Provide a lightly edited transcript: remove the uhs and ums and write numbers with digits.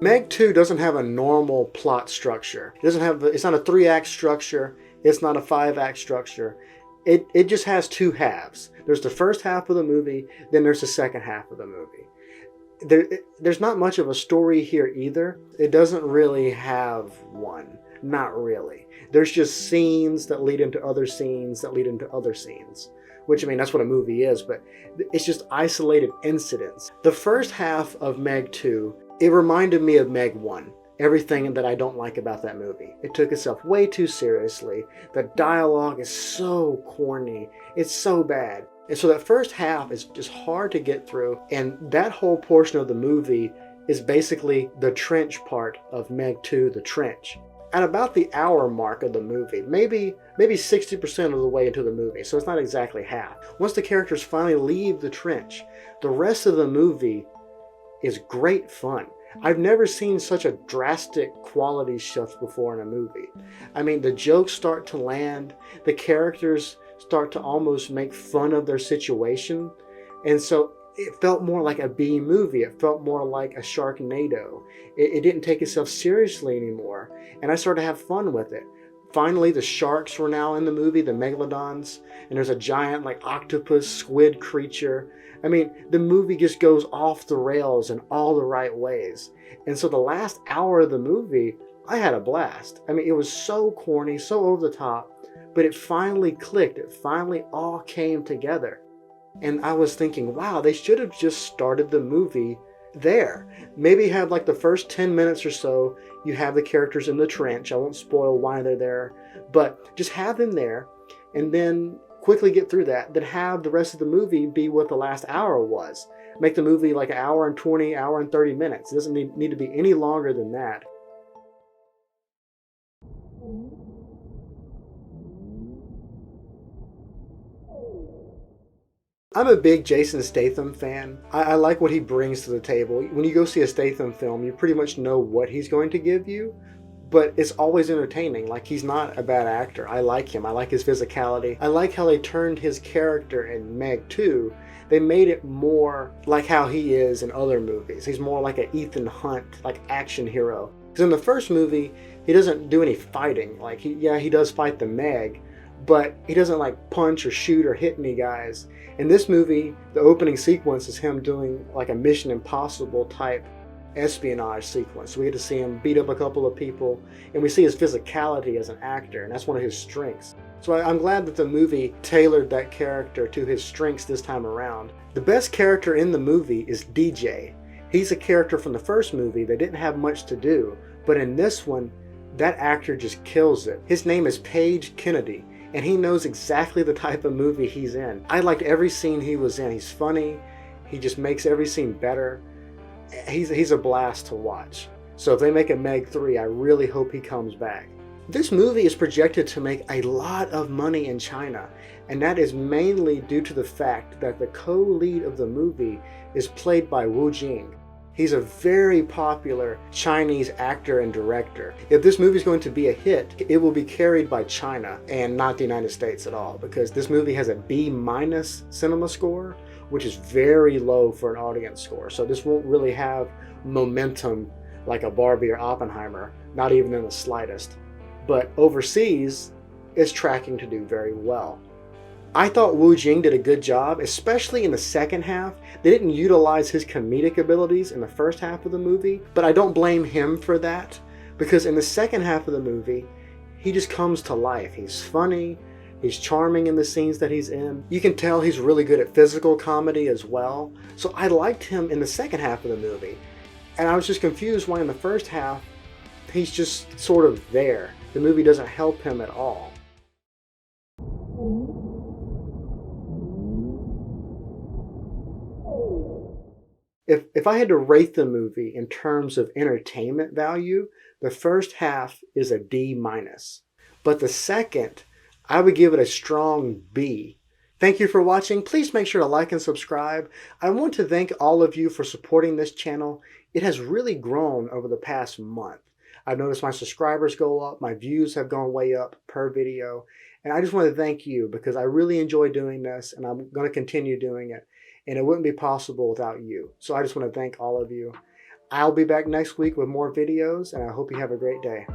MEG 2 doesn't have a normal plot structure. It's not a 3-act structure. It's not a 5-act structure. It just has two halves. There's the first half of the movie, then there's the second half of the movie. There's not much of a story here either. It doesn't really have one. Not really. There's just scenes that lead into other scenes that lead into other scenes. Which, I mean, that's what a movie is, but it's just isolated incidents. The first half of MEG 2, it reminded me of MEG 1. Everything that I don't like about that movie. It took itself way too seriously. The dialogue is so corny. It's so bad. And so that first half is just hard to get through. And that whole portion of the movie is basically the trench part of MEG 2, The Trench. At about the hour mark of the movie, maybe 60% of the way into the movie, so it's not exactly half. Once the characters finally leave the trench, the rest of the movie is great fun. I've never seen such a drastic quality shift before in a movie. I mean, the jokes start to land, the characters start to almost make fun of their situation, and so it felt more like a B movie. It felt more like a Sharknado. It didn't take itself seriously anymore, and I started to have fun with it. Finally, the sharks were now in the movie, the megalodons, and there's a giant like octopus, squid creature. I mean, the movie just goes off the rails in all the right ways. And so the last hour of the movie, I had a blast. I mean, it was so corny, so over the top, but it finally clicked. It finally all came together. And I was thinking, wow, they should have just started the movie there. Maybe have like the first 10 minutes or so, you have the characters in the trench. I won't spoil why they're there, but just have them there and then quickly get through that. Then have the rest of the movie be what the last hour was. Make the movie like an hour and 20, hour and 30 minutes. It doesn't need to be any longer than that. I'm a big Jason Statham fan. I like what he brings to the table. When you go see a Statham film, you pretty much know what he's going to give you, but it's always entertaining. Like, he's not a bad actor. I like him. I like his physicality. I like how they turned his character in MEG 2. They made it more like how he is in other movies. He's more like an Ethan Hunt, like action hero. Because in the first movie, he doesn't do any fighting. Like, he does fight the MEG, but he doesn't like punch or shoot or hit any guys. In this movie, the opening sequence is him doing like a Mission Impossible type espionage sequence. So we get to see him beat up a couple of people, and we see his physicality as an actor, and that's one of his strengths. So I'm glad that the movie tailored that character to his strengths this time around. The best character in the movie is DJ. He's a character from the first movie that didn't have much to do, but in this one, that actor just kills it. His name is Paige Kennedy, and he knows exactly the type of movie he's in. I liked every scene he was in. He's funny. He just makes every scene better. He's a blast to watch. So if they make a MEG 3, I really hope he comes back. This movie is projected to make a lot of money in China, and that is mainly due to the fact that the co-lead of the movie is played by Wu Jing. He's a very popular Chinese actor and director. If this movie is going to be a hit, it will be carried by China and not the United States at all, because this movie has a B- cinema score, which is very low for an audience score. So this won't really have momentum like a Barbie or Oppenheimer, not even in the slightest. But overseas, it's tracking to do very well. I thought Wu Jing did a good job, especially in the second half. They didn't utilize his comedic abilities in the first half of the movie, but I don't blame him for that, because in the second half of the movie, he just comes to life. He's funny, he's charming in the scenes that he's in. You can tell he's really good at physical comedy as well. So I liked him in the second half of the movie, and I was just confused why in the first half, he's just sort of there. The movie doesn't help him at all. If I had to rate the movie in terms of entertainment value, the first half is a D-. But the second, I would give it a strong B. Thank you for watching. Please make sure to like and subscribe. I want to thank all of you for supporting this channel. It has really grown over the past month. I've noticed my subscribers go up, my views have gone way up per video, and I just want to thank you because I really enjoy doing this and I'm going to continue doing it. And it wouldn't be possible without you. So I just want to thank all of you. I'll be back next week with more videos, and I hope you have a great day.